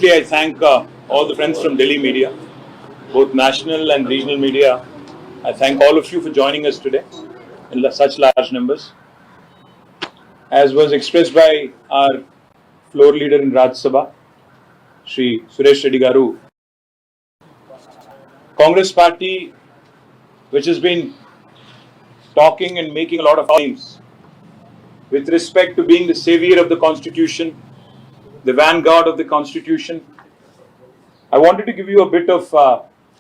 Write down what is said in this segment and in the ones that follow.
I thank all the friends from Delhi media, both national and regional media. I thank all of you for joining us today in such large numbers. As was expressed by our floor leader in Rajya Sabha, Shri Suresh Reddy Garu, Congress party, which has been talking and making a lot of claims with respect to being the savior of the Constitution, the vanguard of the Constitution, I wanted to give you a bit of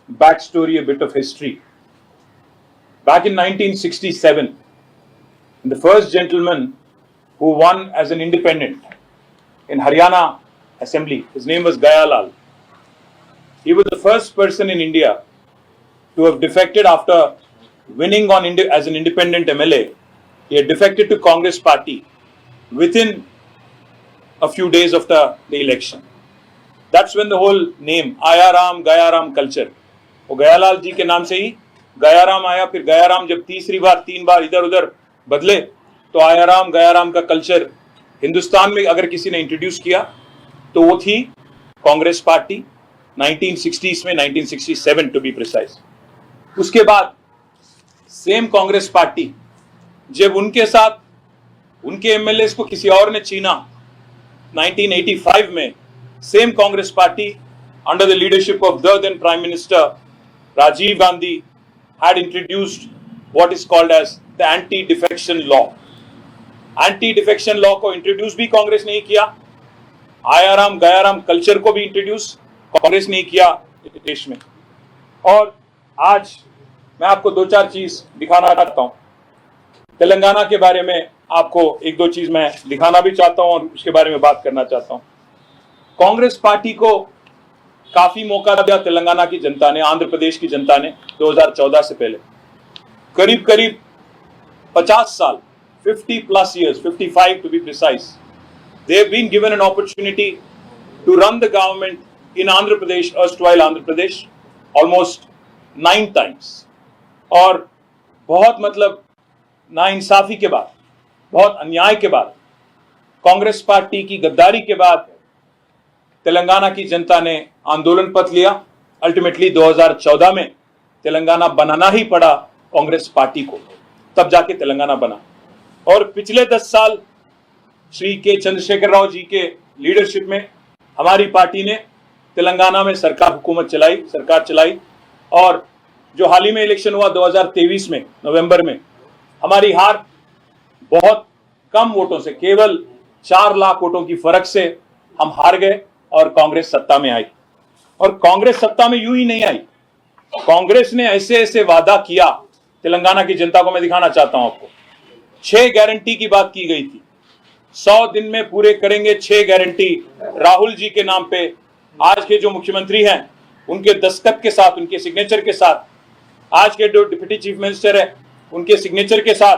backstory, a bit of history. Back in 1967, the first gentleman who won as an independent in Haryana Assembly, his name was Gayalal. He was the first person in India to have defected after winning as an independent MLA. He had defected to Congress party within a few days after the election. That's when the whole name Ayaram culture, वो गयालाल जी के नाम से ही गयाराम आया. फिर गयाराम जब तीन बार इधर उधर बदले तो आयाराम गयाराम का कल्चर हिंदुस्तान में अगर किसी ने इंट्रोड्यूस किया तो वो थी कांग्रेस पार्टी 1960s में, 1967 टू बी प्रिसाइज. उसके बाद सेम कांग्रेस पार्टी जब उनके साथ उनके एमएलए को किसी और ने छीना 1985 में, same Congress party under the leadership of the then Prime Minister Rajiv Gandhi had introduced what is called as the anti-defection law. Anti-defection law को introduce भी कांग्रेस नहीं किया, आयाराम गयाराम कल्चर को भी इंट्रोड्यूस कांग्रेस नहीं किया देश में. और आज मैं आपको दो चार चीज दिखाना चाहता हूं. तेलंगाना के बारे में आपको एक दो चीज मैं दिखाना भी चाहता हूं और उसके बारे में बात करना चाहता हूं. कांग्रेस पार्टी को काफी मौका दिया तेलंगाना की जनता ने, आंध्र प्रदेश की जनता ने 2014 से पहले. करीब 50 साल, 50+ years, 55 to be precise, they have been given an opportunity to run the government in Andhra Pradesh, erstwhile Andhra Pradesh, almost 9 times. और बहुत मतलब नाइंसाफी के बाद, बहुत अन्याय के बाद, कांग्रेस पार्टी की गद्दारी के बाद तेलंगाना की जनता ने आंदोलन पथ लिया. अल्टीमेटली 2014 में तेलंगाना बनाना ही पड़ा कांग्रेस पार्टी को, तब जाके तेलंगाना बना. और पिछले 10 साल श्री के चंद्रशेखर राव जी के लीडरशिप में हमारी पार्टी ने तेलंगाना में सरकार चलाई. और जो हाल ही में इलेक्शन हुआ 2023 में नवंबर में, हमारी हार बहुत कम वोटों से, केवल 4 लाख वोटों की फर्क से हम हार गए और कांग्रेस सत्ता में आई. और कांग्रेस सत्ता में यूं ही नहीं आई, कांग्रेस ने ऐसे वादा किया तेलंगाना की जनता को. मैं दिखाना चाहता हूं आपको. 6 गारंटी की बात की गई थी, 100 दिन में पूरे करेंगे 6 गारंटी. राहुल जी के नाम पे आज के जो मुख्यमंत्री हैं उनके दस्तखत के साथ, उनके सिग्नेचर के साथ, आज के जो डिप्टी चीफ मिनिस्टर है उनके सिग्नेचर के साथ,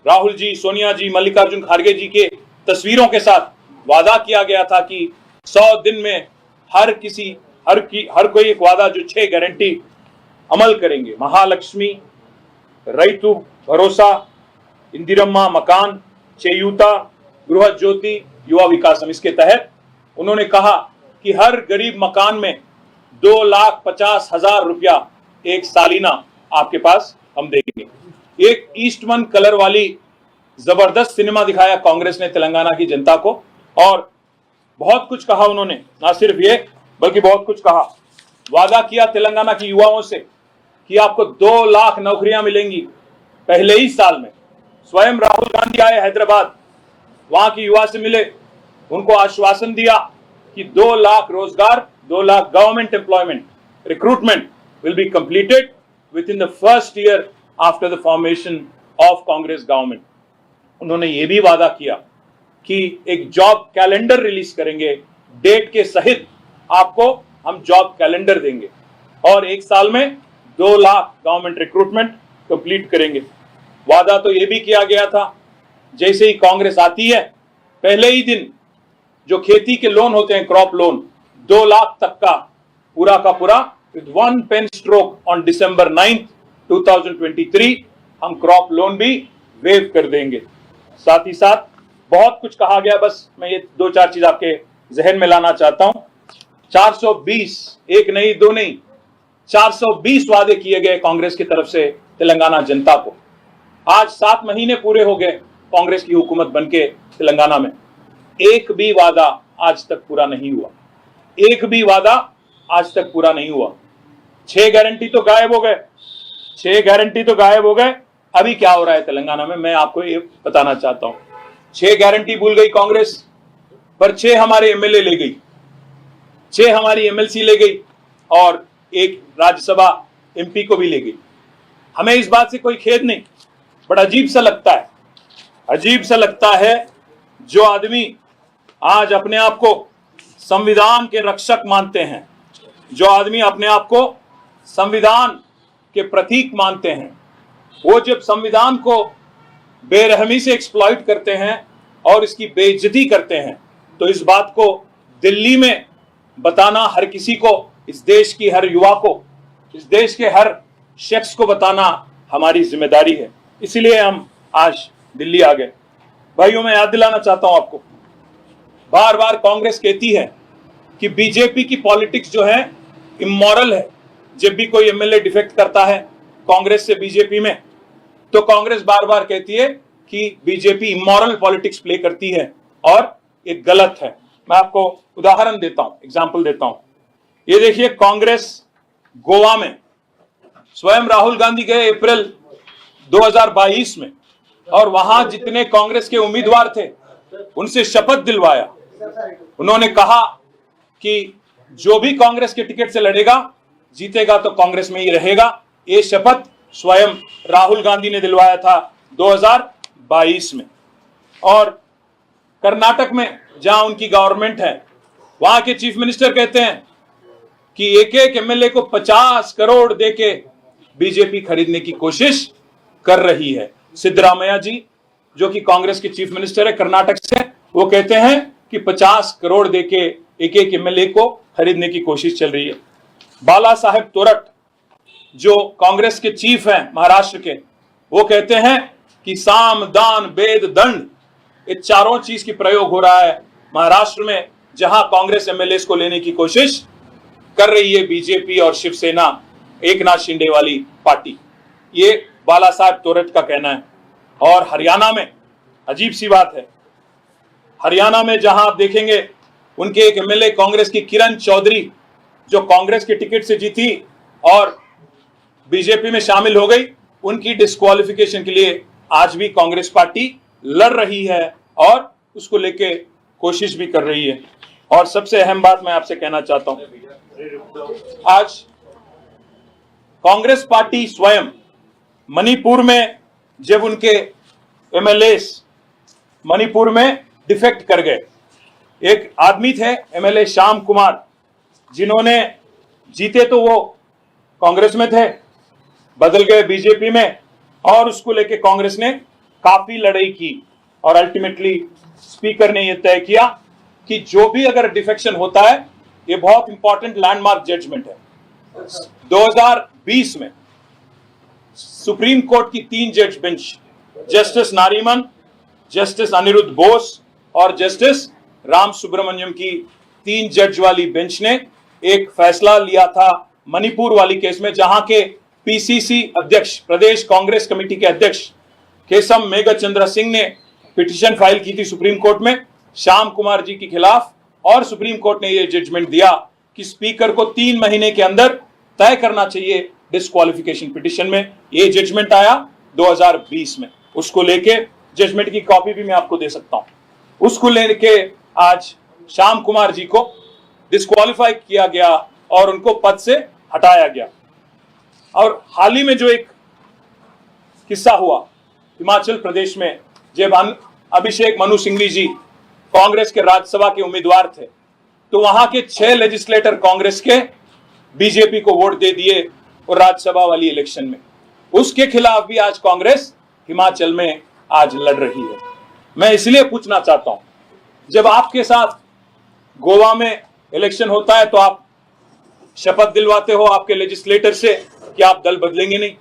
राहुल जी, सोनिया जी, मल्लिकार्जुन खड़गे जी के तस्वीरों के साथ वादा किया गया था कि 100 दिन में हर कोई एक वादा, जो 6 गारंटी अमल करेंगे. महालक्ष्मी, रैतु भरोसा, इंदिरम्मा मकान, चेयूता, गृह ज्योति, युवा विकासम. इसके तहत उन्होंने कहा कि हर गरीब मकान में 2,50,000 रुपया एक सालिना आपके पास हम देंगे. एक ईस्टमन कलर वाली जबरदस्त सिनेमा दिखाया कांग्रेस ने तेलंगाना की जनता को. और बहुत कुछ कहा उन्होंने, ना सिर्फ ये बल्कि बहुत कुछ कहा. वादा किया तेलंगाना के युवाओं से कि आपको 2 लाख नौकरियां मिलेंगी पहले ही साल में. स्वयं राहुल गांधी आए हैदराबाद, वहां के युवा से मिले, उनको आश्वासन दिया कि 2 लाख रोजगार, 2 lakh government employment, recruitment will be completed with in the first year after the formation of Congress government. उन्होंने ये भी वादा किया कि एक जॉब कैलेंडर रिलीज करेंगे, डेट के सहित आपको हम जॉब कैलेंडर देंगे और 1 साल में 2 लाख गवर्नमेंट रिक्रूटमेंट कंप्लीट करेंगे. वादा तो ये भी किया गया था, जैसे ही कांग्रेस आती है पहले ही दिन जो खेती के लोन होते हैं, क्रॉप लोन, 2 लाख तक का पूरा with 1 pen stroke on December 9, 2023 हम क्रॉप लोन भी वेव कर देंगे. साथ ही साथ बहुत कुछ कहा गया, बस मैं ये 2-4 चीज आपके जहन में लाना चाहता हूं. 420, एक नहीं दो नहीं, 420 वादे किए गए कांग्रेस की तरफ से तेलंगाना जनता को। आज 7 महीने पूरे हो गए कांग्रेस की हुकूमत बनके तेलंगाना में, एक भी वादा आज तक पूरा नहीं हुआ, एक भी वादा आज तक पूरा नहीं हुआ। 6 गारंटी तो गायब हो गए, 6 गारंटी तो गायब हो गए। अभी क्या हो रहा है तेलंगाना में, मैं आपको ये बताना चाहता हूं। 6 गारंटी भूल गई कांग्रेस, पर 6 हमारे एमएलए ले गई, 6 हमारी एमएलसी ले गई और एक राज्यसभा एमपी को भी ले गई। हमें इस बात से कोई खेद नहीं, बड़ा अजीब सा लगता है, अजीब सा लगता है जो आदमी आज अपने आप को संविधान के रक्षक मानते हैं, जो आदमी अपने आप को संविधान के प्रतीक मानते हैं, वो जब संविधान को बेरहमी से एक्सप्लॉइट करते हैं और इसकी बेइज्जती करते हैं, तो इस बात को दिल्ली में बताना हर किसी को, इस देश की हर युवा को, इस देश के हर शख्स को बताना हमारी जिम्मेदारी है। इसीलिए हम आज दिल्ली आ गए। भाइयों, मैं याद दिलाना चाहता हूं आपको, बार बार कांग्रेस कहती है कि बीजेपी की पॉलिटिक्स जो है इमोरल है। जब भी कोई एमएलए डिफेक्ट करता है कांग्रेस से बीजेपी में, तो कांग्रेस बार बार कहती है कि बीजेपी इमोरल पॉलिटिक्स प्ले करती है और ये गलत है। मैं आपको उदाहरण देता हूं, एग्जाम्पल देता हूं। ये देखिए, कांग्रेस गोवा में स्वयं राहुल गांधी गए अप्रैल 2022 में, और वहां जितने कांग्रेस के उम्मीदवार थे उनसे शपथ दिलवाया। उन्होंने कहा कि जो भी कांग्रेस के टिकट से लड़ेगा जीतेगा तो कांग्रेस में ही रहेगा। ये शपथ स्वयं राहुल गांधी ने दिलवाया था 2022 में। और कर्नाटक में जहां उनकी गवर्नमेंट है, वहां के चीफ मिनिस्टर कहते हैं कि एक एक एमएलए को 50 करोड़ देके बीजेपी खरीदने की कोशिश कर रही है। सिद्धरामैया जी, जो कि कांग्रेस के चीफ मिनिस्टर है कर्नाटक से, वो कहते हैं कि 50 करोड़ देके एक एक एमएलए को खरीदने की कोशिश चल रही है। बाला साहेब तोरट, जो कांग्रेस के चीफ हैं महाराष्ट्र के, वो कहते हैं कि साम दान वेद दंड, ये चारों चीज की प्रयोग हो रहा है महाराष्ट्र में, जहां कांग्रेस एमएलए को लेने की कोशिश कर रही है बीजेपी और शिवसेना, एकनाथ शिंदे वाली पार्टी। ये बाला साहेब तोरट का कहना है। और हरियाणा में अजीब सी बात है, हरियाणा में जहां आप देखेंगे उनके एक एमएलए कांग्रेस की किरण चौधरी, जो कांग्रेस के टिकट से जीती और बीजेपी में शामिल हो गई, उनकी डिस्क्वालिफिकेशन के लिए आज भी कांग्रेस पार्टी लड़ रही है और उसको लेके कोशिश भी कर रही है। और सबसे अहम बात मैं आपसे कहना चाहता हूं, आज कांग्रेस पार्टी स्वयं मणिपुर में जब उनके एमएलए मणिपुर में डिफेक्ट कर गए, एक आदमी थे एमएलए श्याम कुमार, जिन्होंने जीते तो वो कांग्रेस में थे, बदल गए बीजेपी में, और उसको लेके कांग्रेस ने काफी लड़ाई की और अल्टीमेटली स्पीकर ने यह तय किया कि जो भी अगर डिफेक्शन होता है, ये बहुत इंपॉर्टेंट लैंडमार्क जजमेंट है। 2020 में सुप्रीम कोर्ट की 3 जज bench, justice Nariman, justice Aniruddha Bose और जस्टिस राम सुब्रमण्यम की 3 जज वाली बेंच ने एक फैसला लिया था मणिपुर वाली केस में, जहां के पीसीसी अध्यक्ष, प्रदेश कांग्रेस कमेटी के अध्यक्ष केशम मेघचंद्र सिंह ने पिटीशन फाइल की थी सुप्रीम कोर्ट में श्याम कुमार जी के खिलाफ, और सुप्रीम कोर्ट ने यह जजमेंट दिया कि स्पीकर को 3 महीने के अंदर तय करना चाहिए डिस्क्वालिफिकेशन पिटीशन में। यह जजमेंट आया 2020 में। उसको लेके जजमेंट की कॉपी भी मैं आपको दे सकता हूं। उसको लेके आज श्याम कुमार जी को डिस्क्वालीफाई किया गया और उनको पद से हटाया गया। और हाल ही में जो एक किस्सा हुआ हिमाचल प्रदेश में, जब अभिषेक मनु सिंघवी जी कांग्रेस के राज्यसभा के उम्मीदवार थे, तो वहां के 6 लेजिस्लेटर कांग्रेस के बीजेपी को वोट दे दिए और राज्यसभा वाली इलेक्शन में। उसके खिलाफ भी आज कांग्रेस हिमाचल में आज लड़ रही है। मैं इसलिए पूछना चाहता हूं, जब आपके साथ गोवा में इलेक्शन होता है तो आप शपथ दिलवाते हो आपके लेजिस्लेटर से कि आप दल बदलेंगे नहीं।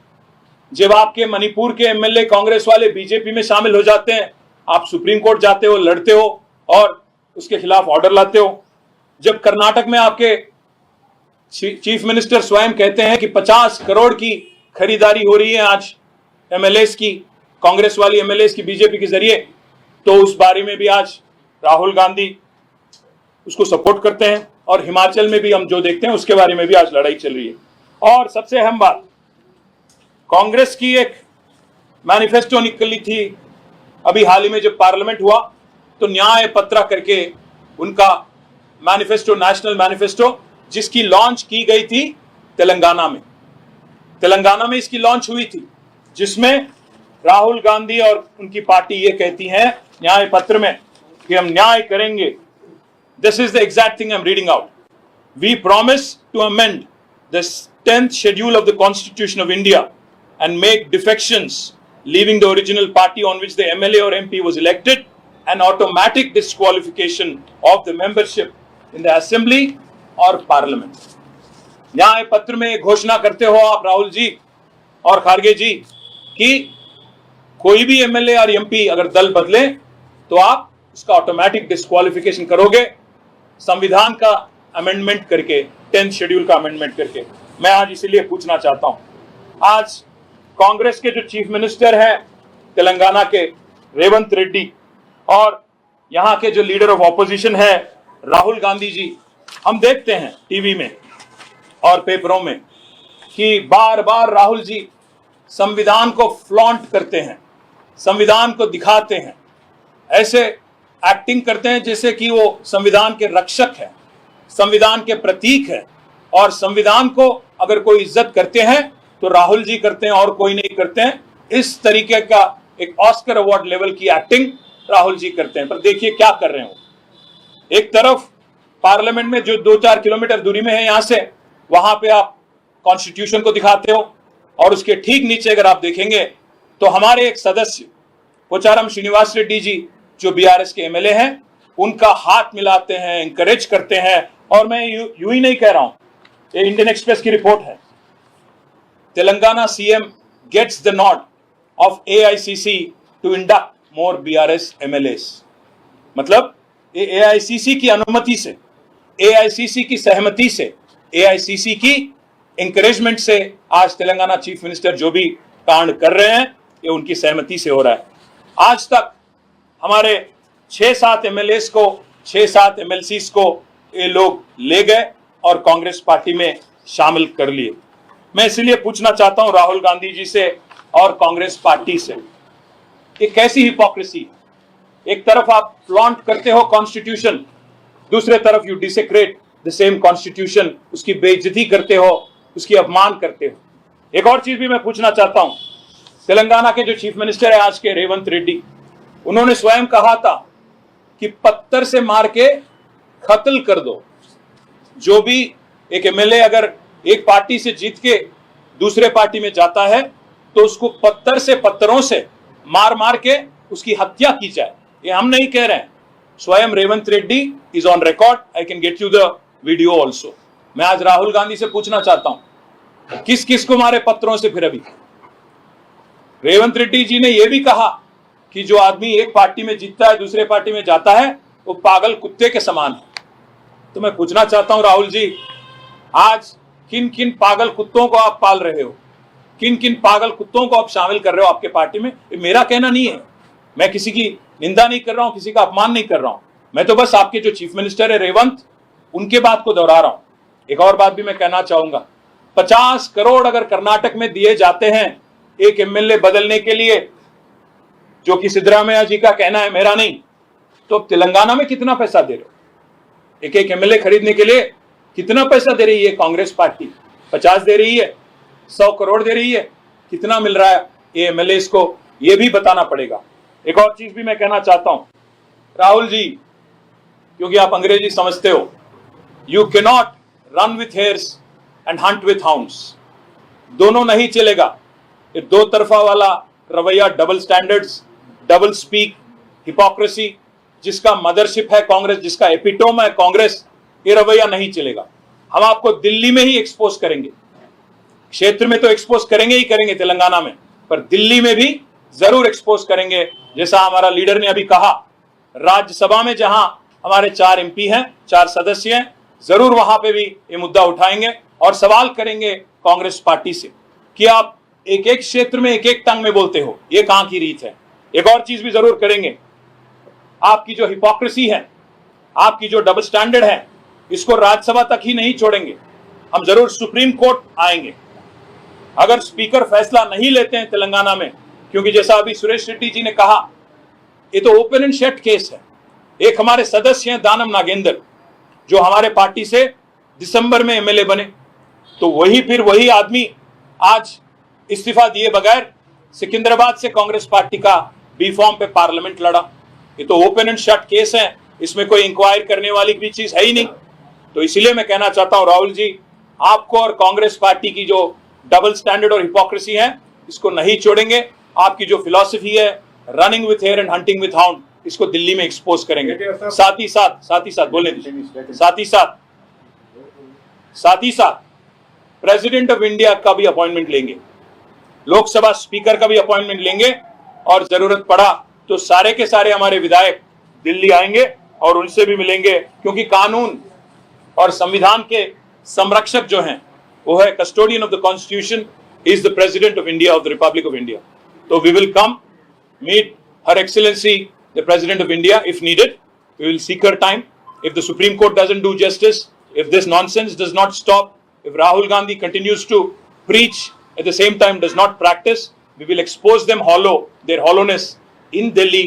जब आपके मणिपुर के एमएलए कांग्रेस वाले बीजेपी में शामिल हो जाते हैं, आप सुप्रीम कोर्ट जाते हो, लड़ते हो और उसके खिलाफ ऑर्डर लाते हो। जब कर्नाटक में आपके चीफ मिनिस्टर स्वयं कहते हैं कि 50 करोड़ की खरीदारी हो रही है आज एमएलएस की, कांग्रेस वाली एमएलएस की बीजेपी के जरिए, तो उस बारे में भी आज राहुल गांधी उसको सपोर्ट करते हैं। और हिमाचल में भी हम जो देखते हैं उसके बारे में भी आज लड़ाई चल रही है। और सबसे अहम बात, कांग्रेस की एक मैनिफेस्टो निकली थी अभी हाल ही में जब पार्लियामेंट हुआ, तो न्याय पत्र करके उनका मैनिफेस्टो, नेशनल मैनिफेस्टो, जिसकी लॉन्च की गई थी तेलंगाना में इसकी लॉन्च हुई थी, जिसमें राहुल गांधी और उनकी पार्टी ये कहती है न्याय पत्र में कि हम न्याय करेंगे। This is the exact thing I am reading out. We promise to amend the 10th schedule of the constitution of India and make defections leaving the original party on which the MLA or MP was elected, and automatic disqualification of the membership in the assembly or parliament। न्याय पत्र में घोषणा करते हो आप राहुल जी और खारगे जी कि कोई भी एमएलए और एमपी अगर दल बदले तो आप उसका ऑटोमेटिक डिस्क्वालिफिकेशन करोगे, संविधान का अमेंडमेंट करके, 10th शेड्यूल का अमेंडमेंट करके। मैं आज इसीलिए पूछना चाहता हूं, आज कांग्रेस के जो चीफ मिनिस्टर हैं तेलंगाना के रेवंत रेड्डी, और यहां के जो लीडर ऑफ ऑपोजिशन है राहुल गांधी जी, हम देखते हैं टीवी में और पेपरों में कि बार बार राहुल जी संविधान को फ्लॉन्ट करते हैं, संविधान को दिखाते हैं, ऐसे एक्टिंग करते हैं जैसे कि वो संविधान के रक्षक है, संविधान के प्रतीक है, और संविधान को अगर कोई इज्जत करते हैं तो राहुल जी करते हैं और कोई नहीं करते हैं। इस तरीके का एक ऑस्कर अवार्ड लेवल की एक्टिंग राहुल जी करते हैं। पर देखिए क्या कर रहे हो, एक तरफ पार्लियामेंट में जो 2-4 किलोमीटर दूरी में है यहां से, वहां पे आप कॉन्स्टिट्यूशन को दिखाते हो, और उसके ठीक नीचे अगर आप देखेंगे तो हमारे एक सदस्य पोचारम श्रीनिवास रेड्डी जी जो बीआरएस के एमएलए हैं, उनका हाथ मिलाते हैं, इंकरेज करते हैं। और मैं यूं ही नहीं कह रहा हूं, ये इंडियन एक्सप्रेस की रिपोर्ट है, Telangana CM gets the nod of AICC to induct more BRS MLAs. मतलब ये एआईसीसी की अनुमति से, एआईसीसी की सहमति से, एआईसीसी की इंकरेजमेंट से आज तेलंगाना चीफ मिनिस्टर जो भी कांड कर रहे हैं ये उनकी सहमति से हो रहा है। आज तक हमारे 6-7 एमएलएस को, 6-7 एमएलसीज को ये लोग ले गए और कांग्रेस पार्टी में शामिल कर लिए। मैं इसलिए पूछना चाहता हूं राहुल गांधी जी से और कांग्रेस पार्टी से, ये कैसी हिपोक्रेसी। एक तरफ आप फ्लॉन्ट करते हो कॉन्स्टिट्यूशन, दूसरे तरफ यू डिसेक्रेट द सेम कॉन्स्टिट्यूशन, उसकी बेइज्जती करते हो, उसकी अपमान करते हो। एक और चीज भी मैं पूछना चाहता हूं, तेलंगाना के जो चीफ मिनिस्टर है आज के रेवंत रेड्डी, उन्होंने स्वयं कहा था कि पत्थर से मार के कत्ल कर दो। जो भी एक एमएलए अगर एक पार्टी से जीत के दूसरे पार्टी में जाता है तो उसको पत्थरों से मार मार के उसकी हत्या की जाए। ये हम नहीं कह रहे हैं, स्वयं Revanth Reddy is on record, I can get you the video also. मैं आज राहुल गांधी से पूछना चाहता हूं, किस किस को मारे पत्थरों से। फिर अभी रेवंत रेड्डी जी ने यह भी कहा कि जो आदमी एक पार्टी में जीतता है दूसरे पार्टी में जाता है वो पागल कुत्ते के समान है। तो मैं पूछना चाहता हूं राहुल जी, आज किन किन पागल कुत्तों को आप पाल रहे हो, किन किन पागल कुत्तों को आप शामिल कर रहे हो आपके पार्टी में। ये मेरा कहना नहीं है, मैं किसी की निंदा नहीं कर रहा हूं, किसी का अपमान नहीं कर रहा हूं, मैं तो बस आपके जो चीफ मिनिस्टर है रेवंत, उनके बात को दोहरा रहा हूं। एक और बात भी मैं कहना चाहूंगा, 50 करोड़ अगर कर्नाटक में दिए जाते हैं एक एमएलए बदलने के लिए, जो कि सिद्धरामैया जी का कहना है, मेरा नहीं, तो तेलंगाना में कितना पैसा दे रहे हो? एक एक एमएलए खरीदने के लिए कितना पैसा दे रही है कांग्रेस पार्टी? 50 दे रही है, 100 करोड़ दे रही है, कितना मिल रहा है ये एमएलए को, ये भी बताना पड़ेगा। एक और चीज भी मैं कहना चाहता हूं राहुल जी, क्योंकि आप अंग्रेजी समझते हो, you cannot run with hairs and Hunt with hounds. दोनों नहीं चलेगा, ये दो तरफा वाला रवैया, double standards, double speak, hypocrisy, जिसका मदरशिप है कांग्रेस, जिसका एपिटोम है कांग्रेस, ये रवैया नहीं चलेगा। हम आपको दिल्ली में ही एक्सपोज करेंगे, क्षेत्र में तो एक्सपोज करेंगे ही करेंगे तेलंगाना में, पर दिल्ली में भी जरूर एक्सपोज करेंगे। जैसा हमारा लीडर ने अभी कहा, राज्यसभा में जहां हमारे 4 MP हैं, 4 सदस्य हैं, जरूर वहां पे भी ये मुद्दा उठाएंगे और सवाल करेंगे कांग्रेस पार्टी से कि आप एक एक क्षेत्र में एक एक टंग में बोलते हो, ये कहां की रीत है। एक और चीज भी जरूर करेंगे, आपकी जो हिपोक्रेसी है, आपकी जो डबल स्टैंडर्ड है, इसको राज्यसभा तक ही नहीं छोड़ेंगे, हम जरूर सुप्रीम कोर्ट आएंगे। अगर स्पीकर फैसला नहीं लेते हैं तेलंगाना में, क्योंकि जैसा अभी सुरेश रेड्डी जी ने कहा, ये तो ओपन एंड शट केस है। एक हमारे सदस्य हैं दानम नागेंद्र, जो हमारे पार्टी से दिसंबर में MLA बने, तो वही आदमी आज इस्तीफा दिए बगैर सिकंदराबाद से कांग्रेस पार्टी का बी फॉर्म पे पार्लियामेंट लड़ा। ये तो ओपन एंड शट केस है, इसमें कोई इंक्वायरी करने वाली भी चीज है ही नहीं। तो इसीलिए मैं कहना चाहता हूं राहुल जी, आपको और कांग्रेस पार्टी की जो डबल स्टैंडर्ड और हिपोक्रेसी है, इसको नहीं छोड़ेंगे। आपकी जो फिलॉसफी है running with hare and hunting with hound, इसको दिल्ली में एक्सपोज करेंगे। साथ ही साथ बोलने दीजिए, साथ ही साथ प्रेसिडेंट ऑफ इंडिया का भी अपॉइंटमेंट लेंगे, लोकसभा स्पीकर का भी अपॉइंटमेंट लेंगे, और जरूरत पड़ा तो सारे के सारे हमारे विधायक दिल्ली आएंगे और उनसे भी मिलेंगे, क्योंकि कानून और संविधान के संरक्षक जो हैं वो है custodian of the constitution, is the president of India, of the republic of India. तो we will come meet her excellency the president of India if needed, we will seek her time. If the supreme court doesn't do justice, if this nonsense does not stop, if Rahul Gandhi continues to preach at the same time does not practice, we will expose them their hollowness in Delhi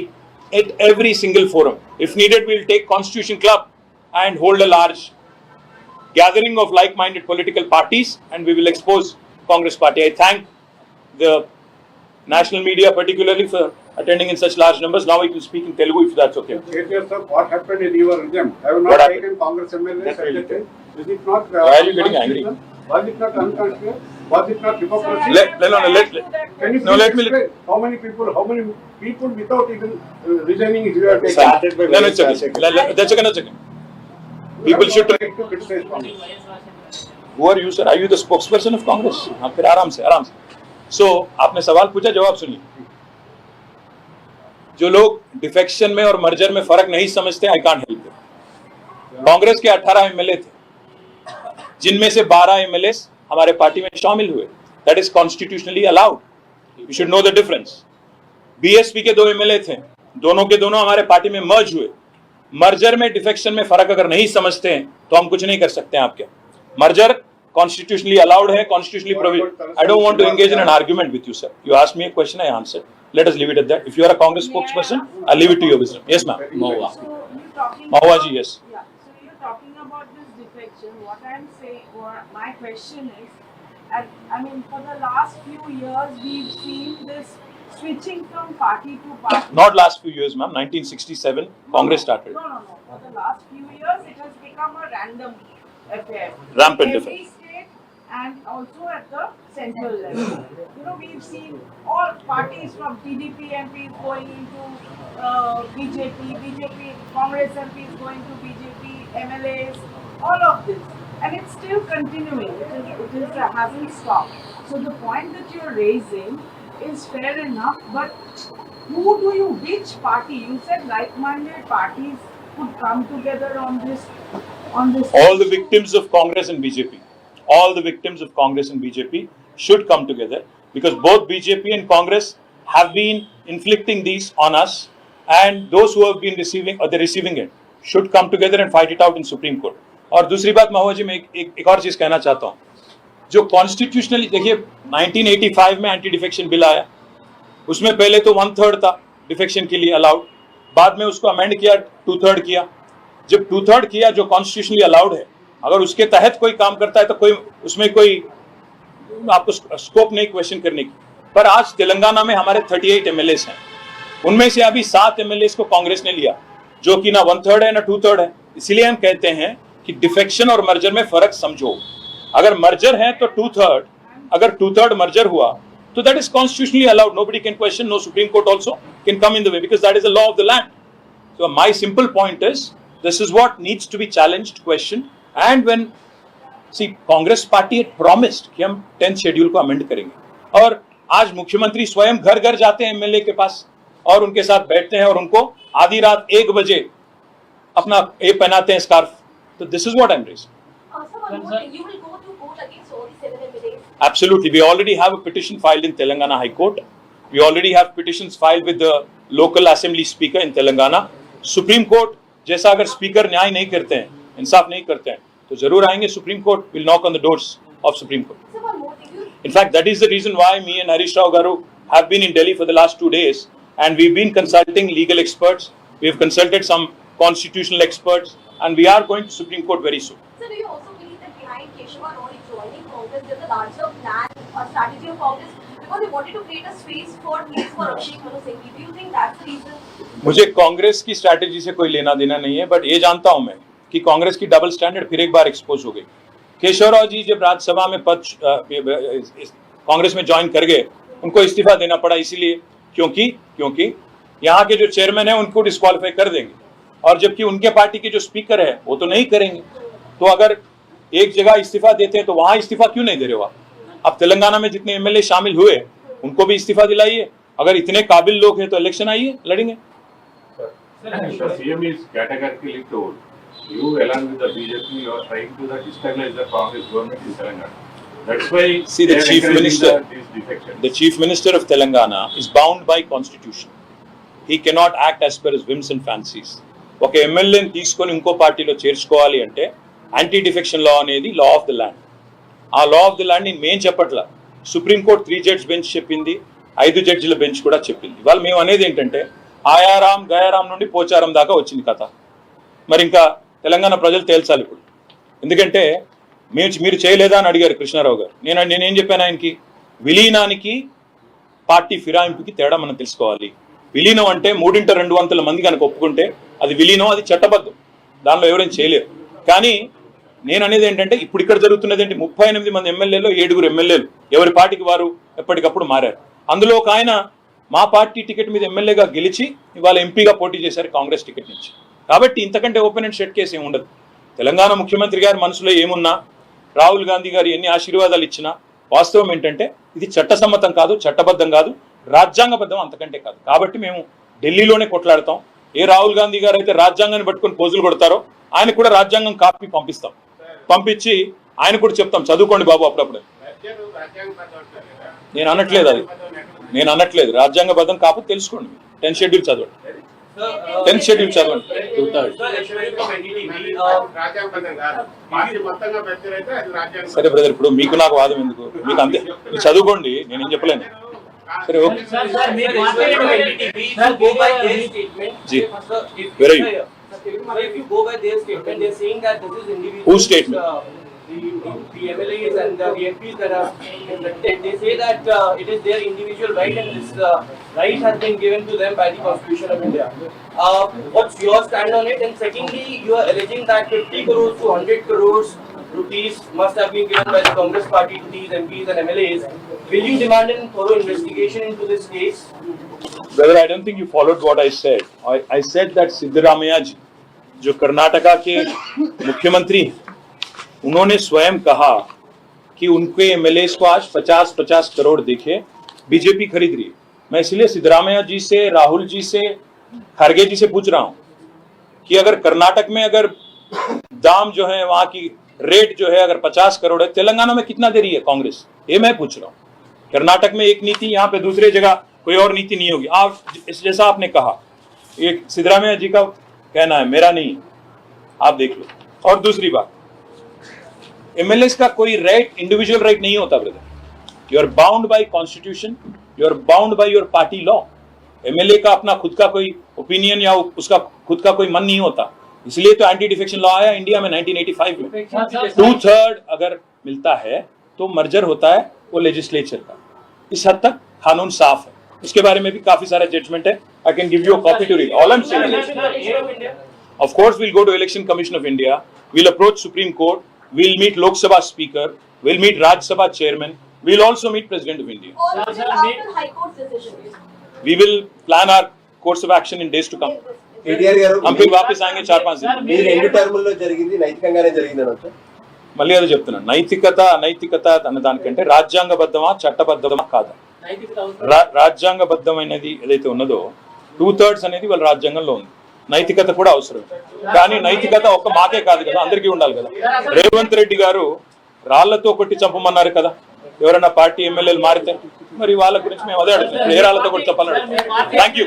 at every single forum. If needed, we will take Constitution Club and hold a large gathering of like-minded political parties, and we will expose Congress party. I thank the national media particularly for attending in such large numbers. Now we can speak in Telugu if that's okay. Sir, what happened in your region? Have you not taken Congress MLAs? Is it not? Why are you getting angry? Was it not unconstitutional? Was it not hypocrisy? Let me explain how many people without even resigning you are taking? No, it's okay. That's okay. People should try to criticize Congress. Who are you, sir? Are you the spokesperson of Congress? हाँ, फिर आराम से। So आपने सवाल पूछा, जवाब सुनिए। जो लोग डिफेक्शन में और मर्जर में फर्क नहीं समझते, I can't help it. Congress के 18 MLA थे, जिनमें से 12 MLA हमारे पार्टी में शामिल हुए। That is constitutionally allowed, you should know the difference. BSP के 2 MLA थे, दोनों के दोनों हमारे पार्टी में मर्ज हुए। मर्जर में डिफेक्शन में फर्क अगर नहीं समझते हैं तो हम कुछ नहीं कर सकते हैं आपके। मर्जर कॉन्स्टिट्यूशनली अलाउड है, constitutionally provision. I don't want to engage in an argument with you sir. You asked me a question, I answered. Let us leave it at that. If you are a Congress spokesperson, I'll leave it to your wisdom. Yes, ma'am. Mahua. Mahua ji, yes. Yeah. So you're talking about this defection. What I'm saying, or my question is, I mean, for the last few years, we've seen this switching from party to party. Not last few years, ma'am. 1967, Congress started. No. For the last few years, it has become a random affair. Rampant affair. Every state and also at the central level. You know, we've seen all parties from TDP MPs going into BJP, Congress MPs going to BJP, MLAs, all of this. And it's still continuing. It hasn't stopped. So the point that you're raising is fair enough, but which party? You said like-minded parties could come together on this. All the victims of Congress and BJP. All the victims of Congress and BJP should come together, because both BJP and Congress have been inflicting these on us, and those who have been receiving it should come together and fight it out in Supreme Court. और दूसरी बात महुआ जी, मैं एक और चीज कहना चाहता हूँ। जो कॉन्स्टिट्यूशनली देखिए, 1985 में एंटी डिफेक्शन बिल आया, उसमें पहले तो 1/3 था डिफेक्शन के लिए अलाउड, बाद में उसको अमेंड किया, 2/3 किया। जब 2/3 किया, जो कॉन्स्टिट्यूशनली अलाउड है, अगर उसके तहत कोई काम करता है तो कोई उसमें कोई आपको स्कोप नहीं क्वेश्चन करने की। पर आज तेलंगाना में हमारे 38 MLAs हैं, उनमें से अभी 7 MLAs को कांग्रेस ने लिया, जो कि ना 1/3 है ना 2/3 है। इसीलिए हम कहते हैं कि डिफेक्शन और मर्जर में फर्क समझो। अगर मर्जर है तो 2/3, अगर 2/3 मर्जर हुआ तो that is constitutionally allowed, nobody can question, no Supreme Court also can come in the way, because that is the law of the land. So my simple point is, this is what needs to be challenged, question. And when C Congress party had promised कि हम 10th schedule को amend करेंगे, और आज मुख्यमंत्री स्वयं घर घर जाते हैं MLA के पास और उनके साथ बैठते हैं और उनको आधी रात 1 बजे अपना ये पहनाते हैं स्कार्फ. तो this is what I am raising. Sir, one more thing. You will go to court against all the 7 MLAs. Absolutely. We already have a petition filed in Telangana High Court. We already have petitions filed with the local assembly speaker in Telangana. Supreme Court जैसा अगर speaker न्याय नहीं करते हैं, इंसाफ नहीं करते हैं, तो जरूर आएंगे. Supreme Court will knock on the doors of Supreme Court. Sir, one more thing. In fact, that is the reason why me and Harish Rao Garu have been in Delhi for the last 2 days, and we've been consulting legal experts. We have consulted some constitutional experts, and we are going to Supreme Court very soon. Sir, do you also believe that behind Keshava Rao joining Congress, there's a larger plan or strategy of Congress because they wanted to create a space for place for Abhishek Manu Singh? Do you think that's the reason? मुझे कांग्रेस की strategy से कोई लेना देना नहीं है, but ये जानता हूं मैं कि कांग्रेस की डबल स्टैंडर्ड फिर एक बार एक्सपोज हो गई. केशवराव जी जब राज्यसभा में कांग्रेस में ज्वाइन कर गए, उनको इस्तीफा देना पड़ा इसीलिए क्योंकि यहाँ के जो चेयरमैन है उनको डिस्क्वालीफाई कर देंगे, और जबकि उनके पार्टी के जो स्पीकर है वो तो नहीं करेंगे. तो अगर एक जगह इस्तीफा देते हैं तो वहां इस्तीफा क्यों नहीं दे रहे हो आप? अब तेलंगाना में जितने एमएलए शामिल हुए उनको भी इस्तीफा दिलाइए. अगर इतने काबिल लोग हैं तो इलेक्शन आइए, लड़ेंगे. The CM is categorically told, you along with the BJP, you are trying to destabilize the Congress government in Telangana. That's why See, the they are chief encouraging minister, these defections. the chief minister of Telangana is bound by constitution. He cannot act as per his whims and fancies. ఒక ఎమ్మెల్యేని తీసుకొని ఇంకో పార్టీలో చేర్చుకోవాలి అంటే anti defection law అనేది law of the land. ఆ law of the land నేను మేం చెప్పట్లా, సుప్రీంకోర్టు 3 జడ్జ్ బెంచ్ చెప్పింది, 5 జడ్జిల బెంచ్ కూడా చెప్పింది. వాళ్ళు మేము అనేది ఏంటంటే ఆయారాం గయారాం నుండి పోచారం దాకా వచ్చింది కథ. మరి ఇంకా తెలంగాణ ప్రజలు తేల్చాలి ఇప్పుడు. ఎందుకంటే మీరు చేయలేదా అని అడిగారు కృష్ణారావు గారు. నేనేం చెప్పాను ఆయనకి, విలీనానికి పార్టీ ఫిరాయింపుకి తేడా మనం తెలుసుకోవాలి. విలీనం అంటే 3/2 మంది కనుక ఒప్పుకుంటే అది విలీనం, అది చట్టబద్ధం, దానిలో ఎవరైనా చేయలేరు. కానీ నేను అనేది ఏంటంటే ఇప్పుడు ఇక్కడ జరుగుతున్నది ఏంటి, 38 మంది ఎమ్మెల్యేలు 7 ఎమ్మెల్యేలు ఎవరి పార్టీకి వారు ఎప్పటికప్పుడు మారారు. అందులో ఒక ఆయన మా పార్టీ టికెట్ మీద ఎమ్మెల్యేగా గెలిచి ఇవాళ ఎంపీగా పోటీ చేశారు కాంగ్రెస్ టికెట్ నుంచి. కాబట్టి ఇంతకంటే ఓపెన్ అండ్ షట్ కేసు ఏమి ఉండదు. తెలంగాణ ముఖ్యమంత్రి గారి మనసులో ఏమున్నా, రాహుల్ గాంధీ గారు ఎన్ని ఆశీర్వాదాలు ఇచ్చినా వాస్తవం ఏంటంటే ఇది చట్టసమ్మతం కాదు, చట్టబద్ధం కాదు, రాజ్యాంగబద్ధం అంతకంటే కాదు. కాబట్టి మేము ఢిల్లీలోనే కొట్లాడతాం. ఏ రాహుల్ గాంధీ గారు అయితే రాజ్యాంగాన్ని పట్టుకొని పోజులు కొడతారో ఆయన కూడా రాజ్యాంగం కాపీ పంపిస్తాం. పంపించి ఆయన కూడా చెప్తాం చదువుకోండి బాబు అప్పుడప్పుడు. నేను అనట్లేదు రాజ్యాంగబద్ధం కాకపోతే తెలుసుకోండి. 10th షెడ్యూల్ చదవండి. 10th షెడ్యూల్ చదవండి. సరే బ్రదర్, ఇప్పుడు మీకు నాకు వాదం ఎందుకు, మీకు అంతే, మీరు చదువుకోండి, నేనేం చెప్పలేను. సరే ఓకే. जी, where are you? If you go by their statement, they're saying that this is individual. Whose statement? The MLAs and the MPs that are elected, they say that it is their individual right and this right has been given to them by the Constitution of India. What's your stand on it? And secondly, you are alleging that 50 crores to 100 crores rupees must have been given by the Congress party to these MPs and MLAs. Will you demand a thorough investigation into this case? Brother, I don't think you followed what I said. I said that Siddaramaiah ji जो कर्नाटका के मुख्यमंत्री हैं, उन्होंने स्वयं कहा कि उनके MLAs को आज 50-50 करोड़ देके बीजेपी खरीद रही है. मैं इसलिए सिद्धरामैया जी से, राहुल जी से, खड़गे जी से पूछ रहा हूं कि अगर कर्नाटक में अगर दाम जो है वहां की रेट जो है अगर 50 करोड़ है, तेलंगाना में कितना दे रही है कांग्रेस, ये मैं पूछ रहा हूँ. कर्नाटक में एक नीति, यहाँ पे दूसरी जगह कोई और नीति नहीं होगी. आप जैसा आपने कहा, ये सिद्धरामैया जी का कहना है, मेरा नहीं, आप देख लो. और दूसरी बात, एमएलएस का कोई राइट, इंडिविजुअल राइट नहीं होता brother. You are bound by constitution, you are bound by your party law. MLA का अपना खुद का कोई ओपिनियन या उसका खुद का कोई मन नहीं होता. इसलिए तो एंटी डिफेक्शन लॉ आया इंडिया में 1985 में. 2/3 अगर मिलता है तो मर्जर होता है वो लेजिस्लेचर का. इस हद तक कानून साफ है. उसके बारे में भी काफी सारा जजमेंट है. I can give you a copy to read. All I am saying, of course we'll go to Election Commission of India, we'll approach Supreme Court, we'll meet Lok Sabha Speaker, we'll meet Rajya Sabha Chairman, we'll also meet President of India. Or will after High Court's decision? We will plan our course of action in days to come. KTR గారు हम फिर वापस आएंगे 4-5 दिन. మీరు 2 టర్ముల్లో జరిగింది నైతికంగానే జరిగింది అనొచ్చు. మళ్ళీ అదే చెప్తున్నాను, నైతికత అన్న దానికంటే రాజ్యాంగబద్ధమా చట్టబద్ధమా కాదా. రాజ్యాంగబద్ధమైనది ఏదైతే ఉన్నదో 2/3 అనేది వాళ్ళ రాజ్యాంగంలో ఉంది. నైతికత కూడా అవసరం. కానీ నైతికత ఒక్క మాకే కాదు కదా, అందరికీ ఉండాలి కదా. రేవంత్ రెడ్డి గారు రాళ్లతో కొట్టి చంపమన్నారు కదా ఎవరైనా పార్టీ ఎమ్మెల్యేలు మారితే, మరి వాళ్ళ గురించి మేము అదే అడుగుతున్నాం. ఏ రాళ్లతో కొట్టి చంపాలని అడుగుతున్నాం. Thank you.